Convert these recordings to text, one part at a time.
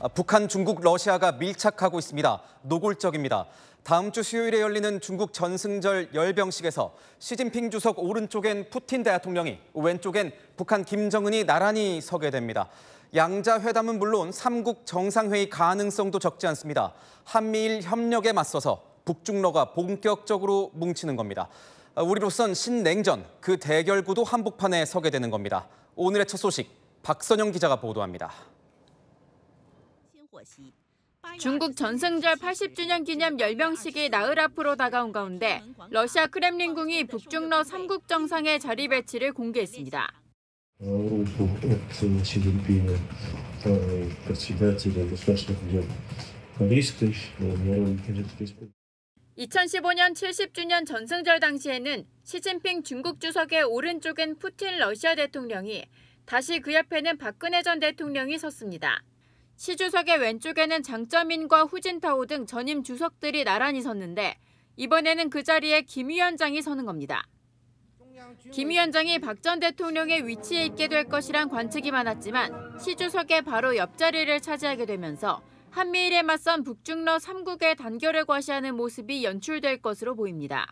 북한, 중국, 러시아가 밀착하고 있습니다. 노골적입니다. 다음 주 수요일에 열리는 중국 전승절 열병식에서 시진핑 주석 오른쪽엔 푸틴 대통령이, 왼쪽엔 북한 김정은이 나란히 서게 됩니다. 양자 회담은 물론 3국 정상회의 가능성도 적지 않습니다. 한미일 협력에 맞서서 북중러가 본격적으로 뭉치는 겁니다. 우리로선 신냉전, 그 대결구도 한복판에 서게 되는 겁니다. 오늘의 첫 소식, 박선영 기자가 보도합니다. 중국 전승절 80주년 기념 열병식이 나흘 앞으로 다가온 가운데 러시아 크렘린궁이 북중러 3국 정상의 자리 배치를 공개했습니다. 2015년 70주년 전승절 당시에는 시진핑 중국 주석의 오른쪽엔 푸틴 러시아 대통령이, 다시 그 옆에는 박근혜 전 대통령이 섰습니다. 시 주석의 왼쪽에는 장쩌민과 후진타오 등 전임 주석들이 나란히 섰는데, 이번에는 그 자리에 김 위원장이 서는 겁니다. 김 위원장이 박 전 대통령의 위치에 있게 될 것이란 관측이 많았지만 시 주석의 바로 옆자리를 차지하게 되면서 한미일에 맞선 북중러 3국의 단결을 과시하는 모습이 연출될 것으로 보입니다.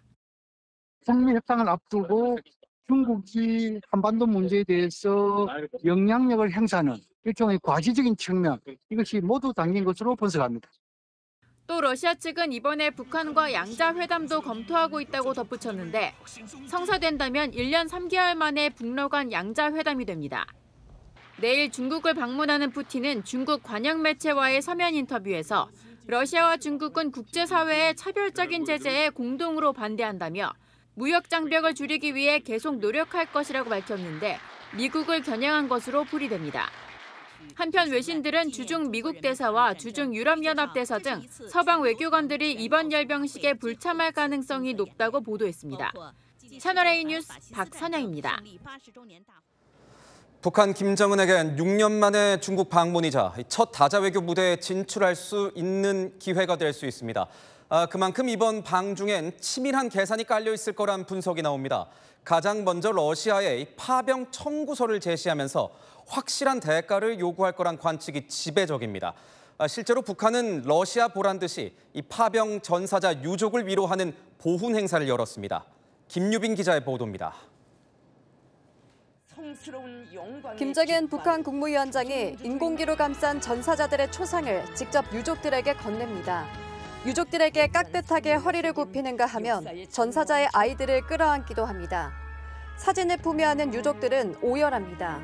북미 협상을 앞두고 중국이 한반도 문제에 대해서 영향력을 행사하는 일종의 과시적인 측면, 이것이 모두 담긴 것으로 분석합니다. 또 러시아 측은 이번에 북한과 양자 회담도 검토하고 있다고 덧붙였는데, 성사된다면 1년 3개월 만에 북러 간 양자 회담이 됩니다. 내일 중국을 방문하는 푸틴은 중국 관영 매체와의 서면 인터뷰에서 러시아와 중국은 국제사회의 차별적인 제재에 공동으로 반대한다며 무역 장벽을 줄이기 위해 계속 노력할 것이라고 밝혔는데, 미국을 겨냥한 것으로 풀이됩니다. 한편 외신들은 주중 미국 대사와 주중 유럽연합 대사 등 서방 외교관들이 이번 열병식에 불참할 가능성이 높다고 보도했습니다. 채널A 뉴스 박선영입니다. 북한 김정은에겐 6년 만에 중국 방문이자 첫 다자 외교 무대에 진출할 수 있는 기회가 될 수 있습니다. 그만큼 이번 방중엔 치밀한 계산이 깔려 있을 거란 분석이 나옵니다. 가장 먼저 러시아의 파병 청구서를 제시하면서 확실한 대가를 요구할 거란 관측이 지배적입니다. 실제로 북한은 러시아 보란 듯이 이 파병 전사자 유족을 위로하는 보훈 행사를 열었습니다. 김유빈 기자의 보도입니다. 김정은 북한 국무위원장이 인공기로 감싼 전사자들의 초상을 직접 유족들에게 건넵니다. 유족들에게 깍듯하게 허리를 굽히는가 하면 전사자의 아이들을 끌어안기도 합니다. 사진을 품여하는 유족들은 오열합니다.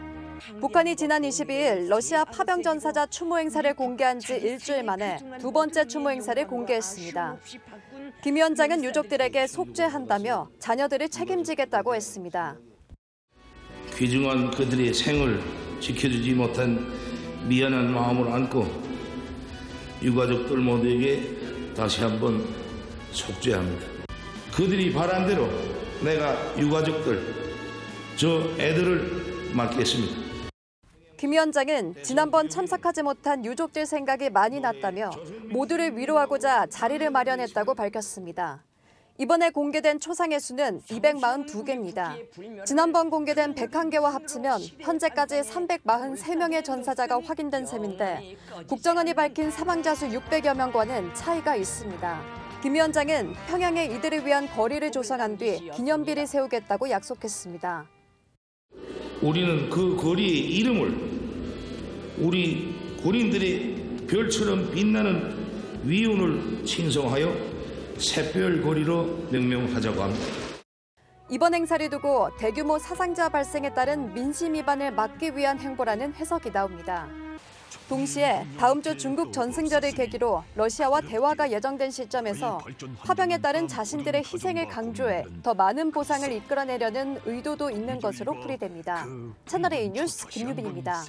북한이 지난 22일 러시아 파병 전사자 추모 행사를 공개한 지 일주일 만에 두 번째 추모 행사를 공개했습니다. 김 위원장은 유족들에게 속죄한다며 자녀들을 책임지겠다고 했습니다. 귀중한 그들의 생을 지켜주지 못한 미안한 마음을 안고 유가족들 모두에게 다시 한번 속죄합니다. 그들이 바란 대로 내가 유가족들, 저 애들을 맡겠습니다. 김 위원장은 지난번 참석하지 못한 유족들 생각이 많이 났다며 모두를 위로하고자 자리를 마련했다고 밝혔습니다. 이번에 공개된 초상의 수는 242개입니다. 지난번 공개된 101개와 합치면 현재까지 343명의 전사자가 확인된 셈인데, 국정원이 밝힌 사망자 수 600여 명과는 차이가 있습니다. 김 위원장은 평양에 이들을 위한 거리를 조성한 뒤 기념비를 세우겠다고 약속했습니다. 우리는 그 거리의 이름을 우리 군인들의 별처럼 빛나는 위운을 칭송하여 샛별거리로 명명하자고 합니다. 이번 행사를 두고 대규모 사상자 발생에 따른 민심 위반을 막기 위한 행보라는 해석이 나옵니다. 동시에 다음 주 중국 전승절을 계기로 러시아와 대화가 예정된 시점에서 파병에 따른 자신들의 희생을 강조해 더 많은 보상을 이끌어내려는 의도도 있는 것으로 풀이됩니다. 채널A 뉴스 김유빈입니다.